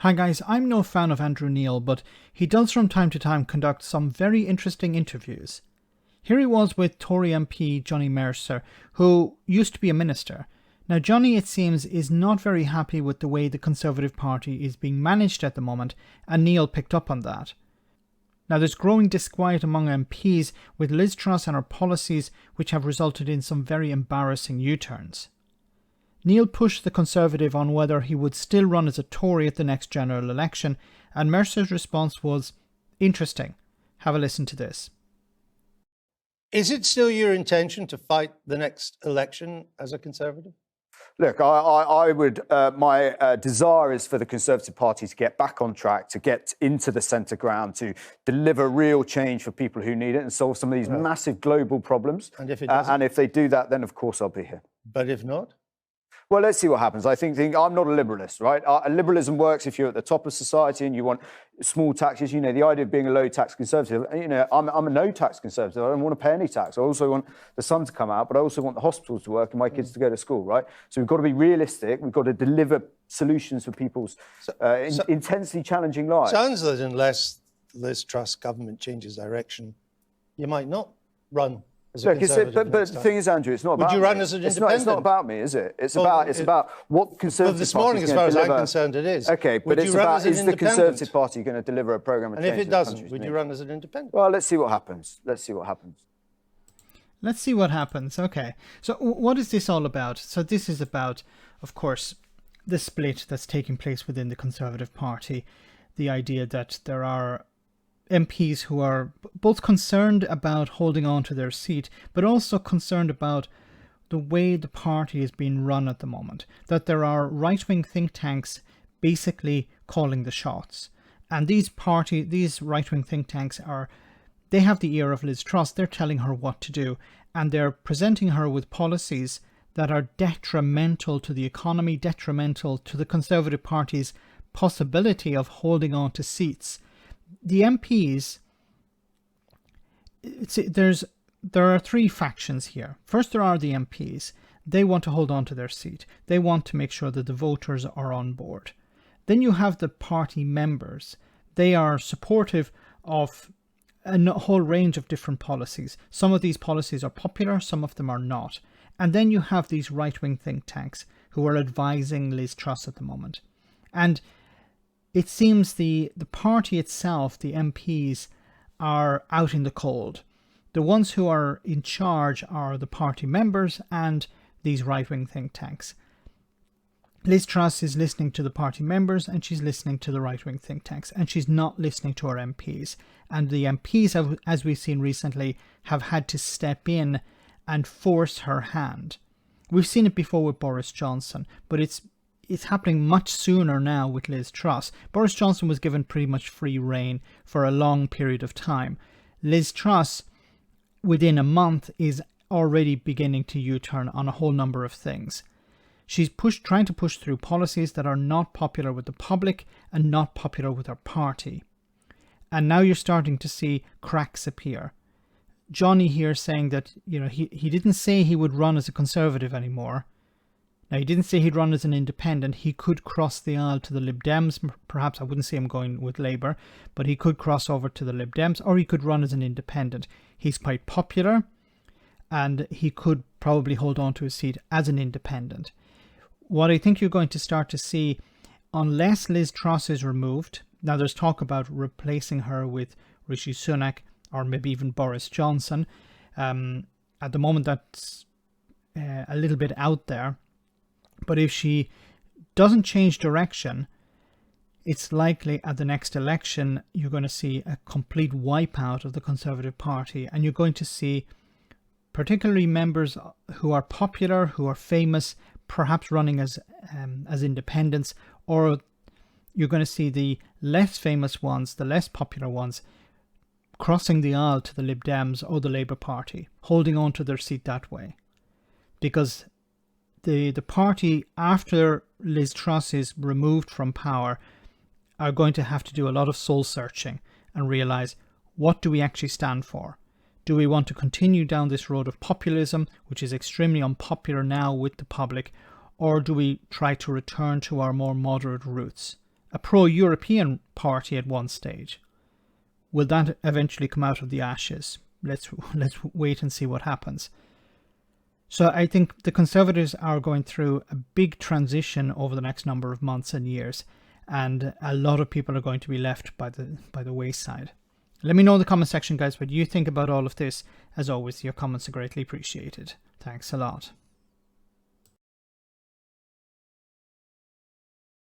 Hi guys, I'm no fan of Andrew Neil, but he does from time to time conduct some very interesting interviews. Here he was with Tory MP Johnny Mercer, who used to be a minister. Now Johnny, it seems, is not very happy with the way the Conservative Party is being managed at the moment, and Neil picked up on that. Now there's growing disquiet among MPs with Liz Truss and her policies, which have resulted in some very embarrassing U-turns. Neil pushed the Conservative on whether he would still run as a Tory at the next general election, and Mercer's response was, interesting. Have a listen to this. Is it still your intention to fight the next election as a Conservative? Look, I would, my desire is for the Conservative Party to get back on track, to get into the centre ground, to deliver real change for people who need it and solve some of these massive global problems. And if it doesn't? And if they do that, then of course I'll be here. But if not? Well, let's see what happens. I think I'm not a liberalist, right? Liberalism works if you're at the top of society and you want small taxes. You know, the idea of being a low-tax Conservative, you know, I'm a no-tax Conservative. I don't want to pay any tax. I also want the sun to come out, but I also want the hospitals to work and my kids to go to school, right? So we've got to be realistic. We've got to deliver solutions for people's intensely challenging lives. Sounds that unless Liz Truss government changes direction, you might not run as a Conservative. But the thing is, Andrew, it's not about me. Would you run me. as an independent? It's not about me, is it? It's about what Conservative this morning, as far as I'm concerned, it is. Okay, but it's about, is the Conservative Party going to deliver a programme of change? And if it doesn't, would you run as an independent? Well, let's see what happens. Let's see what happens. Let's see what happens. Okay. So what is this all about? So this is about, of course, the split that's taking place within the Conservative Party. The idea that there are MPs who are both concerned about holding on to their seat, but also concerned about the way the party is being run at the moment. That there are right-wing think tanks basically calling the shots. And these right-wing think tanks they have the ear of Liz Truss. They're telling her what to do. And they're presenting her with policies that are detrimental to the economy, detrimental to the Conservative Party's possibility of holding on to seats. The MPs, there are three factions here. First, there are the MPs. They want to hold on to their seat. They want to make sure that the voters are on board. Then you have the party members. They are supportive of a whole range of different policies. Some of these policies are popular, some of them are not. And then you have these right-wing think tanks who are advising Liz Truss at the moment. And it seems the party itself, the MPs, are out in the cold. The ones who are in charge are the party members and these right-wing think tanks. Liz Truss is listening to the party members and she's listening to the right-wing think tanks, and she's not listening to her MPs. And the MPs, as we've seen recently, have had to step in and force her hand. We've seen it before with Boris Johnson, but it's happening much sooner now with Liz Truss. Boris Johnson was given pretty much free rein for a long period of time. Liz Truss, within a month, is already beginning to U-turn on a whole number of things. She's trying to push through policies that are not popular with the public and not popular with her party. And now you're starting to see cracks appear. Johnny here saying that, you know, he didn't say he would run as a Conservative anymore. Now, he didn't say he'd run as an independent. He could cross the aisle to the Lib Dems. Perhaps I wouldn't see him going with Labour, but he could cross over to the Lib Dems, or he could run as an independent. He's quite popular, and he could probably hold on to his seat as an independent. What I think you're going to start to see, unless Liz Truss is removed, now there's talk about replacing her with Rishi Sunak or maybe even Boris Johnson. At the moment, that's a little bit out there. But if she doesn't change direction, it's likely at the next election you're going to see a complete wipeout of the Conservative Party, and you're going to see particularly members who are popular, who are famous, perhaps running as independents, or you're going to see the less famous ones, the less popular ones, crossing the aisle to the Lib Dems or the Labour Party, holding on to their seat that way. Because the party, after Liz Truss is removed from power, are going to have to do a lot of soul searching and realise, what do we actually stand for? Do we want to continue down this road of populism, which is extremely unpopular now with the public, or do we try to return to our more moderate roots a pro-European party at one stage. Will that eventually come out of the ashes? Let's wait and see what happens. So I think the Conservatives are going through a big transition over the next number of months and years, and a lot of people are going to be left by the wayside. Let me know in the comment section, guys, what you think about all of this. As always, your comments are greatly appreciated. Thanks a lot.